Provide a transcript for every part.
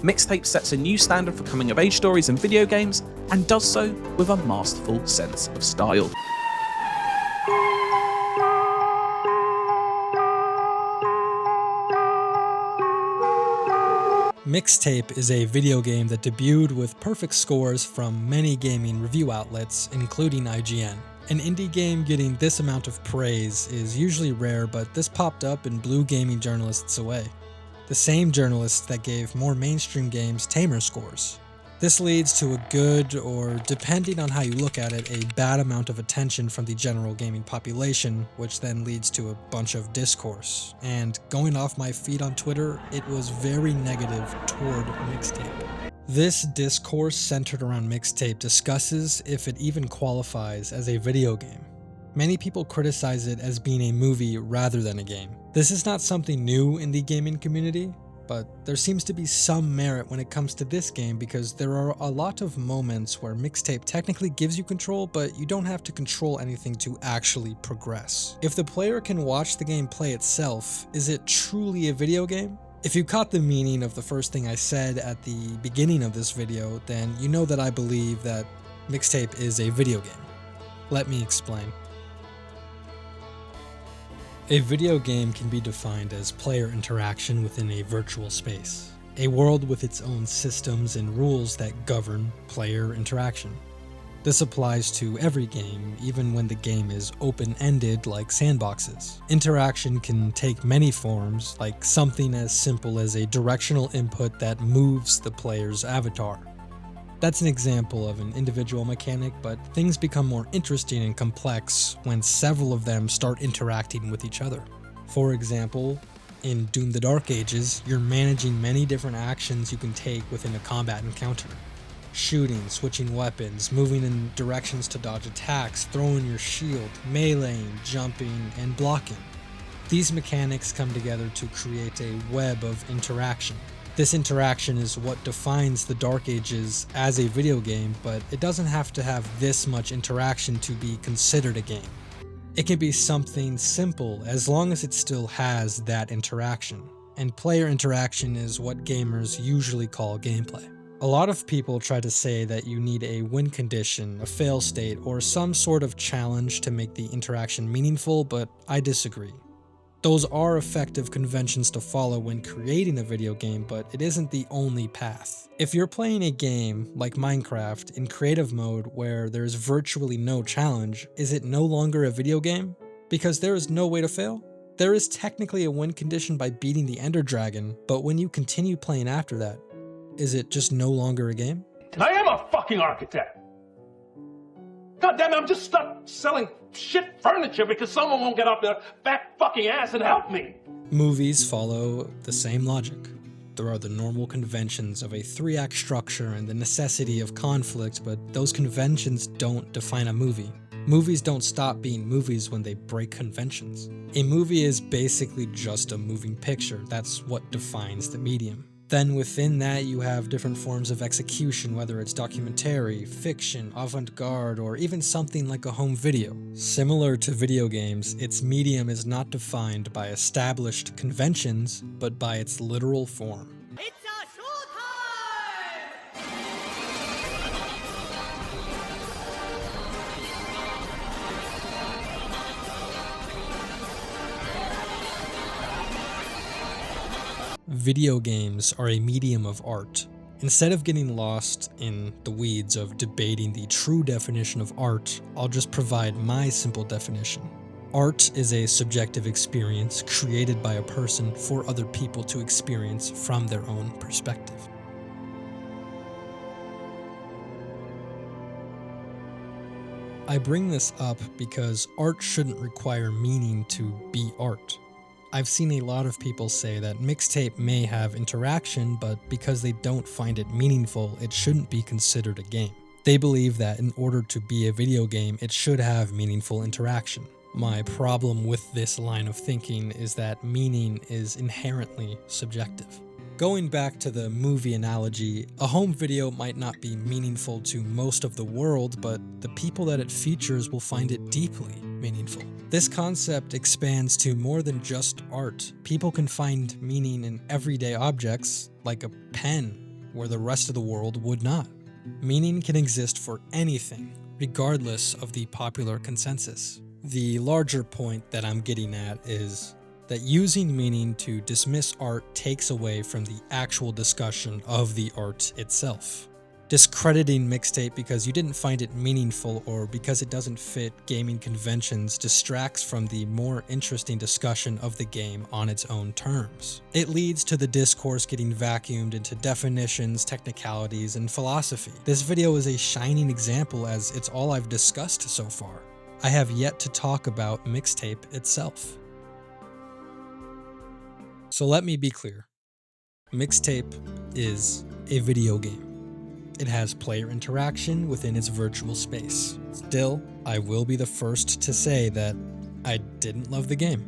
Mixtape sets a new standard for coming-of-age stories in video games, and does so with a masterful sense of style. Mixtape is a video game that debuted with perfect scores from many gaming review outlets, including IGN. An indie game getting this amount of praise is usually rare, but this popped up and blew gaming journalists away. The same journalists that gave more mainstream games tamer scores. This leads to a good, or depending on how you look at it, a bad amount of attention from the general gaming population, which then leads to a bunch of discourse. And going off my feed on Twitter, it was very negative toward Mixtape. This discourse centered around Mixtape discusses if it even qualifies as a video game. Many people criticize it as being a movie rather than a game. This is not something new in the gaming community, but there seems to be some merit when it comes to this game because there are a lot of moments where Mixtape technically gives you control, but you don't have to control anything to actually progress. If the player can watch the game play itself, is it truly a video game? If you caught the meaning of the first thing I said at the beginning of this video, then you know that I believe that Mixtape is a video game. Let me explain. A video game can be defined as player interaction within a virtual space, a world with its own systems and rules that govern player interaction. This applies to every game, even when the game is open-ended like sandboxes. Interaction can take many forms, like something as simple as a directional input that moves the player's avatar. That's an example of an individual mechanic, but things become more interesting and complex when several of them start interacting with each other. For example, in Doom: The Dark Ages, you're managing many different actions you can take within a combat encounter. Shooting, switching weapons, moving in directions to dodge attacks, throwing your shield, meleeing, jumping, and blocking. These mechanics come together to create a web of interaction. This interaction is what defines the Dark Ages as a video game, but it doesn't have to have this much interaction to be considered a game. It can be something simple as long as it still has that interaction, and player interaction is what gamers usually call gameplay. A lot of people try to say that you need a win condition, a fail state, or some sort of challenge to make the interaction meaningful, but I disagree. Those are effective conventions to follow when creating a video game, but it isn't the only path. If you're playing a game like Minecraft in creative mode where there's virtually no challenge, is it no longer a video game? Because there is no way to fail? There is technically a win condition by beating the Ender Dragon, but when you continue playing after that, is it just no longer a game? I am a fucking architect! God damn it, I'm just stuck selling shit furniture because someone won't get off their fat fucking ass and help me! Movies follow the same logic. There are the normal conventions of a 3-act structure and the necessity of conflict, but those conventions don't define a movie. Movies don't stop being movies when they break conventions. A movie is basically just a moving picture. That's what defines the medium. Then within that you have different forms of execution, whether it's documentary, fiction, avant-garde, or even something like a home video. Similar to video games, its medium is not defined by established conventions, but by its literal form. Video games are a medium of art. Instead of getting lost in the weeds of debating the true definition of art, I'll just provide my simple definition. Art is a subjective experience created by a person for other people to experience from their own perspective. I bring this up because art shouldn't require meaning to be art. I've seen a lot of people say that Mixtape may have interaction, but because they don't find it meaningful, it shouldn't be considered a game. They believe that in order to be a video game, it should have meaningful interaction. My problem with this line of thinking is that meaning is inherently subjective. Going back to the movie analogy, a home video might not be meaningful to most of the world, but the people that it features will find it deeply meaningful. This concept expands to more than just art. People can find meaning in everyday objects, like a pen, where the rest of the world would not. Meaning can exist for anything, regardless of the popular consensus. The larger point that I'm getting at is that using meaning to dismiss art takes away from the actual discussion of the art itself. Discrediting Mixtape because you didn't find it meaningful or because it doesn't fit gaming conventions distracts from the more interesting discussion of the game on its own terms. It leads to the discourse getting vacuumed into definitions, technicalities, and philosophy. This video is a shining example as it's all I've discussed so far. I have yet to talk about Mixtape itself. So let me be clear. Mixtape is a video game. It has player interaction within its virtual space. Still, I will be the first to say that I didn't love the game.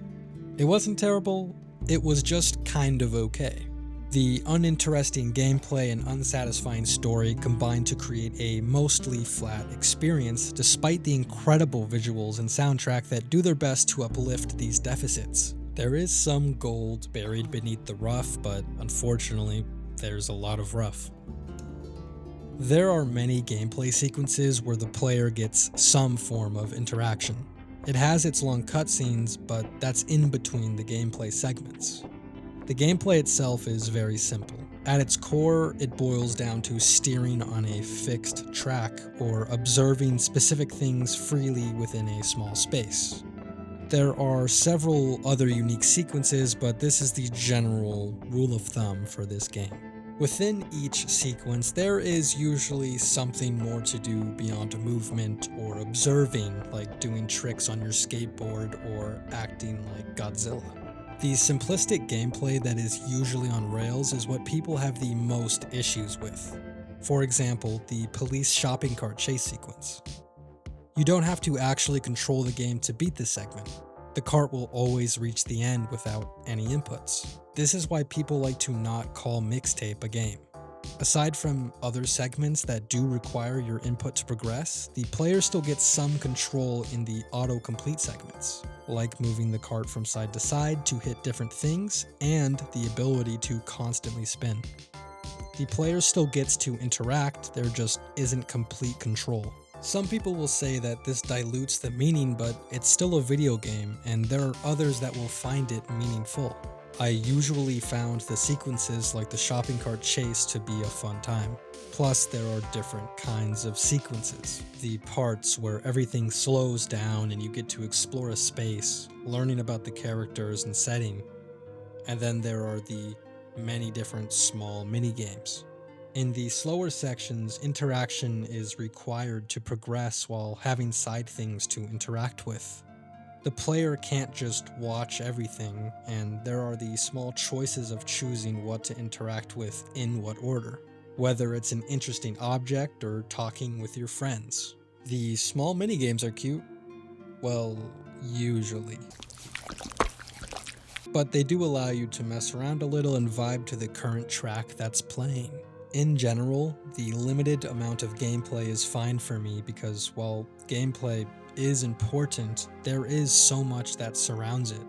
It wasn't terrible, it was just kind of okay. The uninteresting gameplay and unsatisfying story combined to create a mostly flat experience despite the incredible visuals and soundtrack that do their best to uplift these deficits. There is some gold buried beneath the rough, but unfortunately, there's a lot of rough. There are many gameplay sequences where the player gets some form of interaction. It has its long cutscenes, but that's in between the gameplay segments. The gameplay itself is very simple. At its core, it boils down to steering on a fixed track or observing specific things freely within a small space. There are several other unique sequences, but this is the general rule of thumb for this game. Within each sequence, there is usually something more to do beyond movement or observing, like doing tricks on your skateboard or acting like Godzilla. The simplistic gameplay that is usually on rails is what people have the most issues with. For example, the police shopping cart chase sequence. You don't have to actually control the game to beat this segment. The cart will always reach the end without any inputs. This is why people like to not call Mixtape a game. Aside from other segments that do require your input to progress, the player still gets some control in the autocomplete segments, like moving the cart from side to side to hit different things, and the ability to constantly spin. The player still gets to interact, there just isn't complete control. Some people will say that this dilutes the meaning, but it's still a video game, and there are others that will find it meaningful. I usually found the sequences like the shopping cart chase to be a fun time. Plus, there are different kinds of sequences. The parts where everything slows down and you get to explore a space, learning about the characters and setting. And then there are the many different small mini-games. In the slower sections, interaction is required to progress while having side things to interact with. The player can't just watch everything, and there are the small choices of choosing what to interact with in what order, whether it's an interesting object or talking with your friends. The small minigames are cute. Well, usually. But they do allow you to mess around a little and vibe to the current track that's playing. In general, the limited amount of gameplay is fine for me because while gameplay is important, there is so much that surrounds it.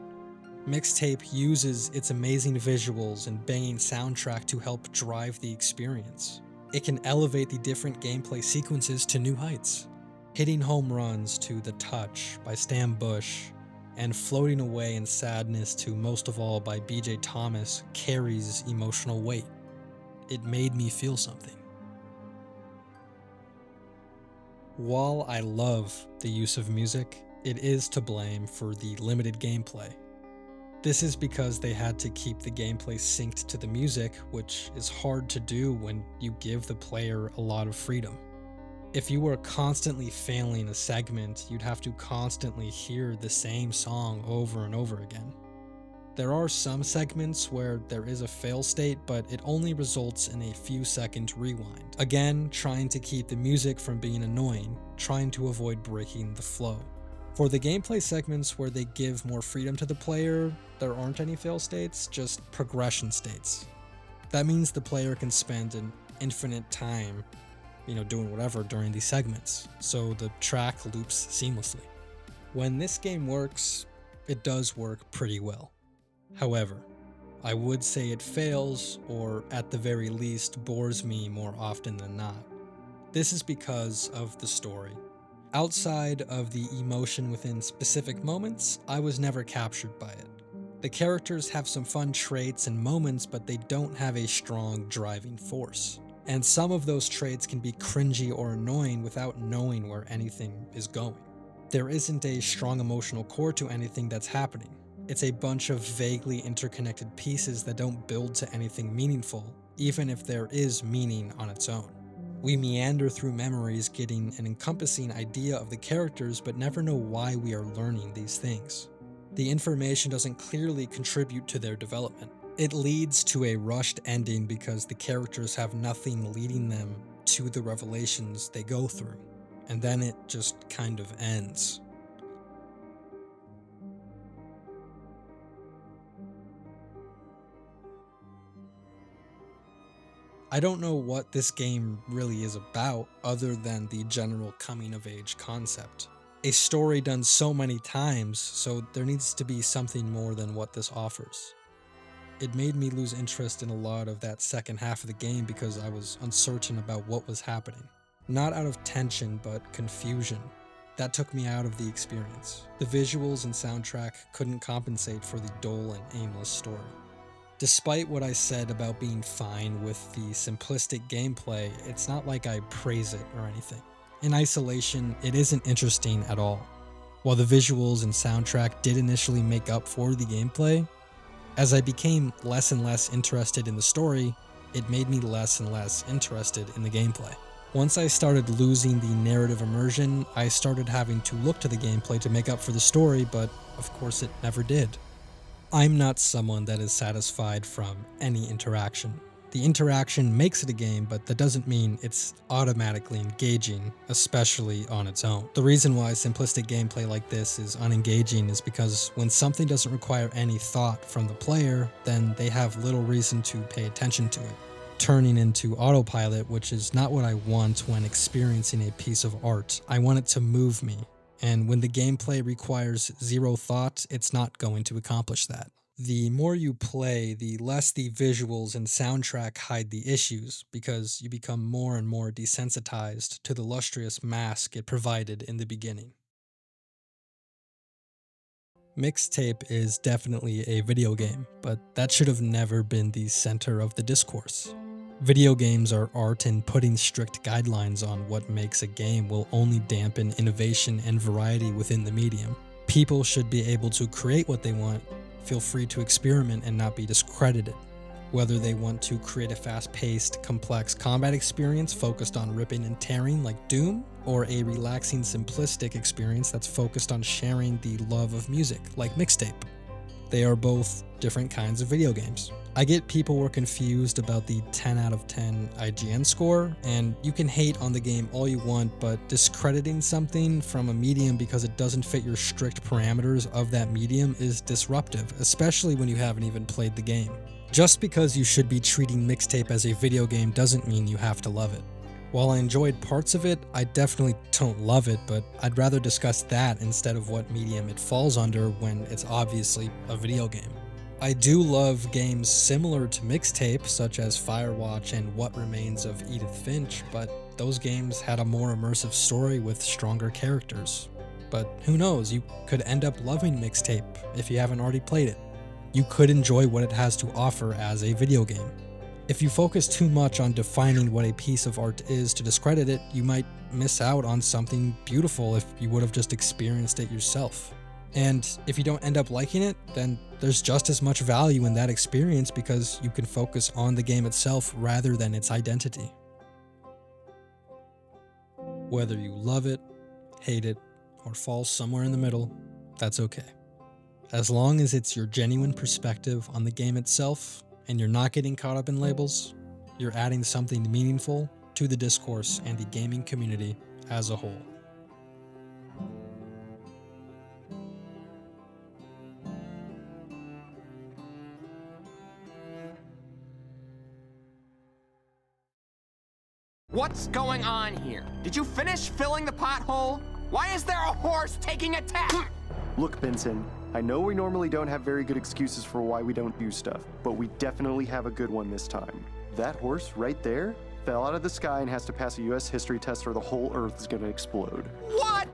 Mixtape uses its amazing visuals and banging soundtrack to help drive the experience. It can elevate the different gameplay sequences to new heights. Hitting home runs to The Touch by Stan Bush, and Floating Away in Sadness to Most of All by BJ Thomas carries emotional weight. It made me feel something. While I love the use of music, it is to blame for the limited gameplay. This is because they had to keep the gameplay synced to the music, which is hard to do when you give the player a lot of freedom. If you were constantly failing a segment, you'd have to constantly hear the same song over and over again. There are some segments where there is a fail state, but it only results in a few second rewind. Again, trying to keep the music from being annoying, trying to avoid breaking the flow. For the gameplay segments where they give more freedom to the player, there aren't any fail states, just progression states. That means the player can spend an infinite time, doing whatever during these segments, so the track loops seamlessly. When this game works, it does work pretty well. However, I would say it fails, or at the very least bores me more often than not. This is because of the story. Outside of the emotion within specific moments, I was never captured by it. The characters have some fun traits and moments, but they don't have a strong driving force. And some of those traits can be cringy or annoying without knowing where anything is going. There isn't a strong emotional core to anything that's happening. It's a bunch of vaguely interconnected pieces that don't build to anything meaningful, even if there is meaning on its own. We meander through memories, getting an encompassing idea of the characters, but never know why we are learning these things. The information doesn't clearly contribute to their development. It leads to a rushed ending because the characters have nothing leading them to the revelations they go through, and then it just kind of ends. I don't know what this game really is about other than the general coming-of-age concept. A story done so many times, so there needs to be something more than what this offers. It made me lose interest in a lot of that second half of the game because I was uncertain about what was happening. Not out of tension, but confusion. That took me out of the experience. The visuals and soundtrack couldn't compensate for the dull and aimless story. Despite what I said about being fine with the simplistic gameplay, it's not like I praise it or anything. In isolation, it isn't interesting at all. While the visuals and soundtrack did initially make up for the gameplay, as I became less and less interested in the story, it made me less and less interested in the gameplay. Once I started losing the narrative immersion, I started having to look to the gameplay to make up for the story, but of course it never did. I'm not someone that is satisfied from any interaction. The interaction makes it a game, but that doesn't mean it's automatically engaging, especially on its own. The reason why simplistic gameplay like this is unengaging is because when something doesn't require any thought from the player, then they have little reason to pay attention to it, turning into autopilot, which is not what I want when experiencing a piece of art. I want it to move me. And when the gameplay requires zero thought, it's not going to accomplish that. The more you play, the less the visuals and soundtrack hide the issues, because you become more and more desensitized to the lustrous mask it provided in the beginning. Mixtape is definitely a video game, but that should have never been the center of the discourse. Video games are art, and putting strict guidelines on what makes a game will only dampen innovation and variety within the medium. People should be able to create what they want, feel free to experiment and not be discredited. Whether they want to create a fast-paced, complex combat experience focused on ripping and tearing like Doom, or a relaxing, simplistic experience that's focused on sharing the love of music like Mixtape. They are both different kinds of video games. I get people were confused about the 10 out of 10 IGN score, and you can hate on the game all you want, but discrediting something from a medium because it doesn't fit your strict parameters of that medium is disruptive, especially when you haven't even played the game. Just because you should be treating Mixtape as a video game doesn't mean you have to love it. While I enjoyed parts of it, I definitely don't love it, but I'd rather discuss that instead of what medium it falls under when it's obviously a video game. I do love games similar to Mixtape, such as Firewatch and What Remains of Edith Finch, but those games had a more immersive story with stronger characters. But who knows, you could end up loving Mixtape if you haven't already played it. You could enjoy what it has to offer as a video game. If you focus too much on defining what a piece of art is to discredit it, you might miss out on something beautiful if you would have just experienced it yourself. And if you don't end up liking it, then there's just as much value in that experience because you can focus on the game itself rather than its identity. Whether you love it, hate it, or fall somewhere in the middle, that's okay. As long as it's your genuine perspective on the game itself, and you're not getting caught up in labels, you're adding something meaningful to the discourse and the gaming community as a whole. What's going on here? Did you finish filling the pothole? Why is there a horse taking a tap? Look, Benson, I know we normally don't have very good excuses for why we don't do stuff, but we definitely have a good one this time. That horse right there fell out of the sky and has to pass a US history test or the whole Earth is gonna explode. What?